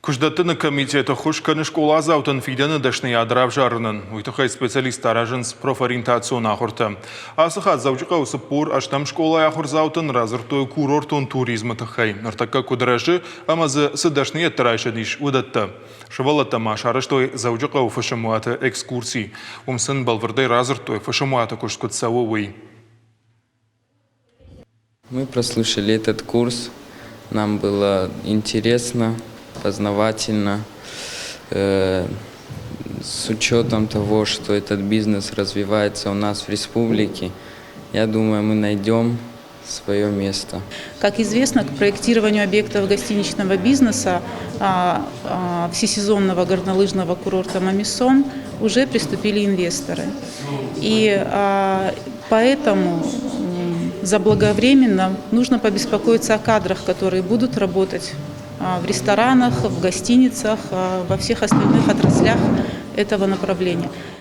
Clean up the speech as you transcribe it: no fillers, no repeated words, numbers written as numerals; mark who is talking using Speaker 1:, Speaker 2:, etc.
Speaker 1: Күждаттыны комитеті құш көніш қолазаутын фидені дәшіне адырап жарынын. Уйтықай специалистар ажынс профориентацион ақырты. Асыға заучыға ұсып бұр аштам школа ақырзаутын разыртой курортын туризмы тұқай. Нұртаққа күдірәші амазы сыдашны еттірайшы дейш удатты. Шывалатта машарыштой заучыға ұфышымуаты экскурсий. Умсын балвырдай разыртой фышымуаты күшкүтсауы уй.
Speaker 2: Мы прослушали этот курс. Нам было интересно, познавательно, с учетом того, что этот бизнес развивается у нас в республике. Я думаю, мы найдем свое место.
Speaker 3: Как известно, к проектированию объектов гостиничного бизнеса всесезонного горнолыжного курорта Мамисон уже приступили инвесторы. И поэтому заблаговременно нужно побеспокоиться о кадрах, которые будут работать в ресторанах, в гостиницах, во всех остальных отраслях этого направления.